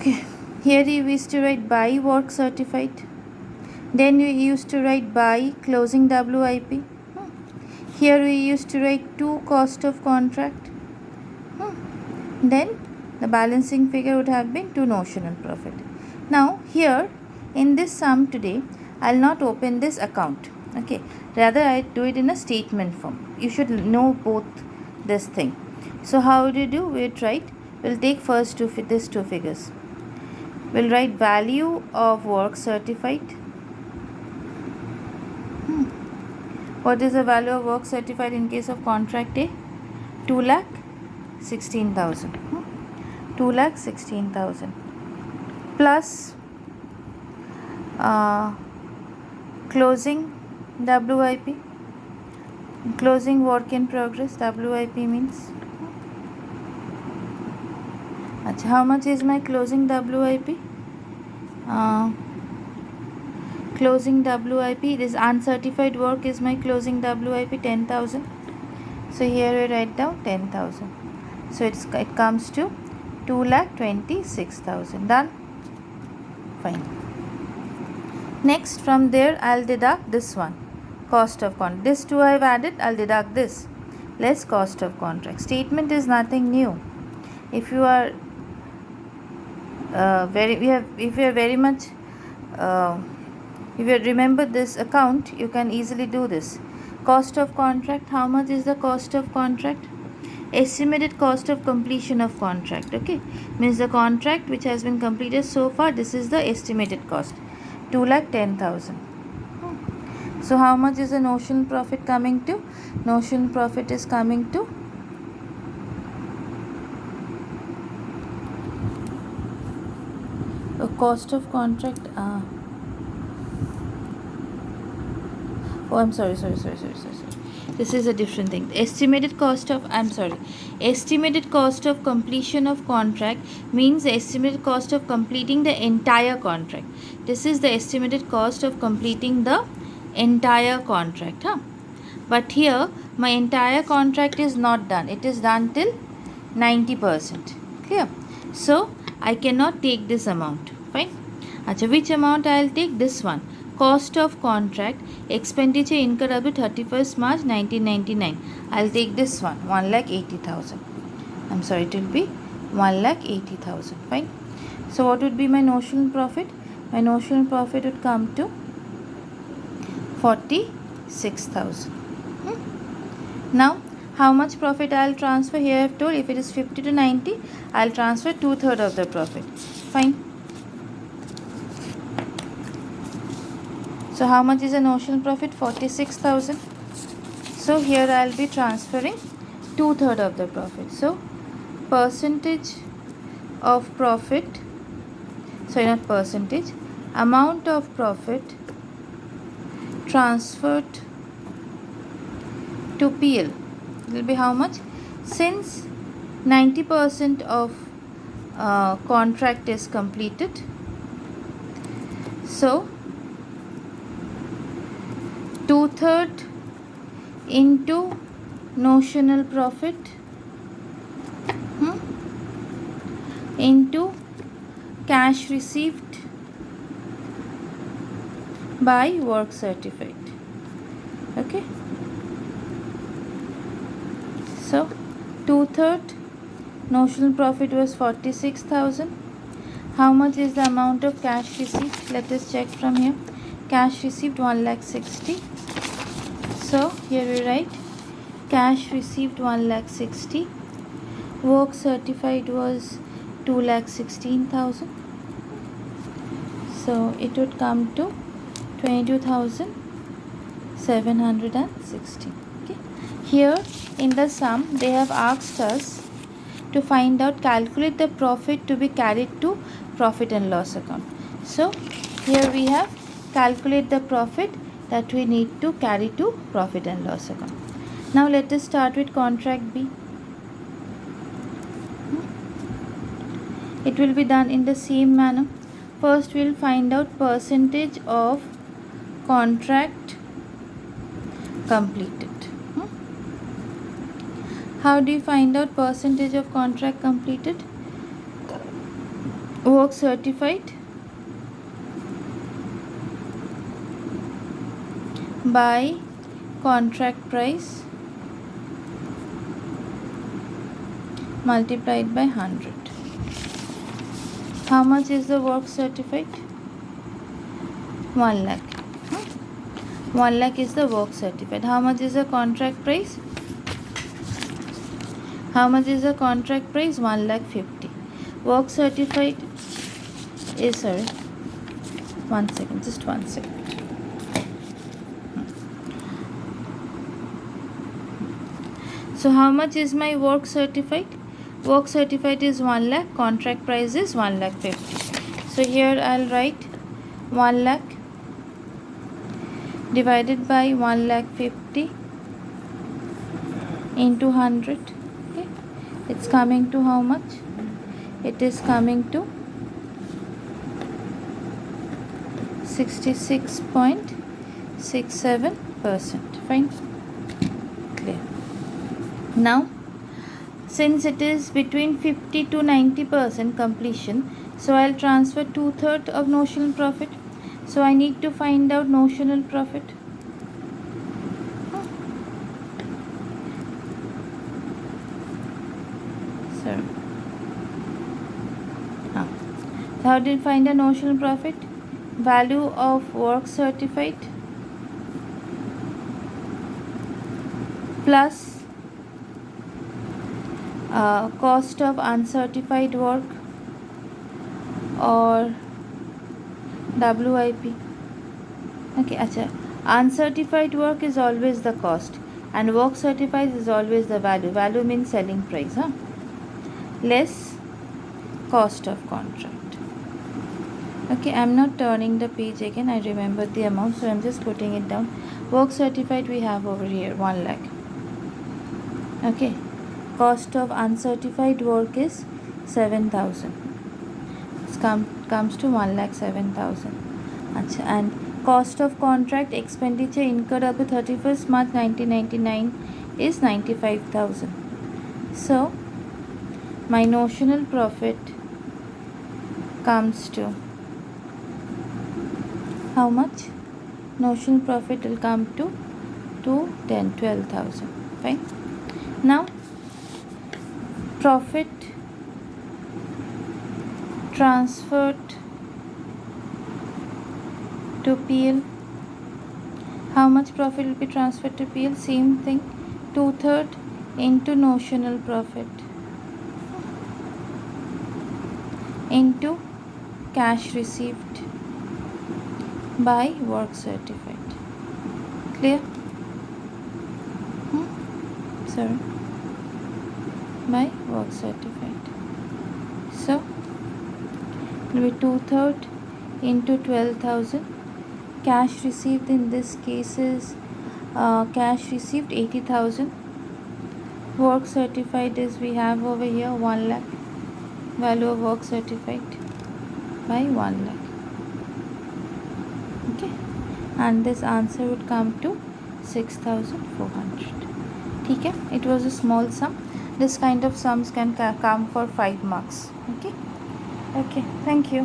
Okay, here you used to write by work certified. Then we used to write by closing WIP. Here we used to write to cost of contract. Then the balancing figure would have been to notional profit. Now here in this sum today, I'll not open this account. Okay, rather I do it in a statement form. You should know both this thing. So how do you do? We'll take first these two figures. We'll write value of work certified. What is the value of work certified in case of contract A? 2,16,000. 2,16,000 plus closing WIP. Closing work in progress. WIP means. How much is my closing WIP? Closing WIP, this uncertified work is my closing WIP, 10,000. So here we write down 10,000. So it comes to 2,26,000. Done? Fine. Next from there I'll deduct this one, cost of contract. This two I've added, I'll deduct this less cost of contract. Statement is nothing new. If you are if you remember this account, you can easily do this. Cost of contract, how much is the cost of contract? Estimated cost of completion of contract. Okay, means the contract which has been completed so far, this is the estimated cost, 2,10,000. So how much is the notional profit coming to? Notional profit is coming to a cost of contract. I'm sorry. This is a different thing. Estimated cost of completion of contract means the estimated cost of completing the entire contract. This is the estimated cost of completing the entire contract. But here my entire contract is not done. It is done till 90%. Clear? So I cannot take this amount. Fine. Which amount I'll take? This one. Cost of contract, expenditure incurred up to 31st March 1999. I'll take this one, 1,80,000. I'm sorry, it will be 1,80,000. Fine. So what would be my notional profit? My notional profit would come to 46,000. Now, how much profit I'll transfer? Here I have told if it is 50 to 90, I'll transfer 2/3 of the profit. Fine. So how much is the notional profit? 46,000. So here I'll be transferring 2/3 of the profit. So percentage of profit, sorry, not percentage, amount of profit transferred to PL will be how much? Since 90% of contract is completed, so 2/3 into notional profit into cash received by work certified. Okay, so 2/3 notional profit was 46,000. How much is the amount of cash received? Let us check from here. Cash received 1,60,000. So here we write cash received 1,60,000. Work certified was 2,16,000. So it would come to 22,760. Okay. Here in the sum they have asked us to find out, calculate the profit to be carried to profit and loss account. So here we have calculate the profit that we need to carry to profit and loss account. Now let us start with contract B. It will be done in the same manner. First we will find out percentage of contract completed. How do you find out percentage of contract completed? work certified by contract price multiplied by 100. How much is the work certified? 1 lakh. 1 lakh is the work certified. How much is the contract price? How much is the contract price? 1 lakh 50. Work certified is, sorry, 1 second, just 1 second. So how much is my work certified? Work certified is 1 lakh, contract price is 1 lakh 50. So here I'll write 1 lakh divided by 1 lakh 50 into 100. Okay, it's coming to how much? It is coming to 66.67%. Fine, clear. Now, since it is between 50 to 90% completion, so I'll transfer 2/3 of notional profit. So I need to find out notional profit. So how did you find a notional profit? Value of work certified plus cost of uncertified work or WIP. Okay, acha. Uncertified work is always the cost and work certified is always the value. Value means selling price, less cost of contract. Okay, I'm not turning the page again. I remember the amount, so I'm just putting it down. Work certified we have over here 1 lakh. Okay, cost of uncertified work is 7,000. It comes to 1,07,000. Achha, and cost of contract expenditure incurred up to 31st March 1999 is 95,000. So my notional profit comes to how much? Notional profit will come to 12,000. Fine. Now profit transferred to PL. How much profit will be transferred to PL? Same thing, 2/3 into notional profit into cash received by work certified. Clear? Sorry, by work certified. So it will be 2/3 into 12,000. Cash received in this case is cash received 80,000. Work certified is we have over here 1 lakh. Value of work certified by 1 lakh. Okay, and this answer would come to 6,400. Okay, it was a small sum. This kind of sums can come for 5 marks. Okay, thank you.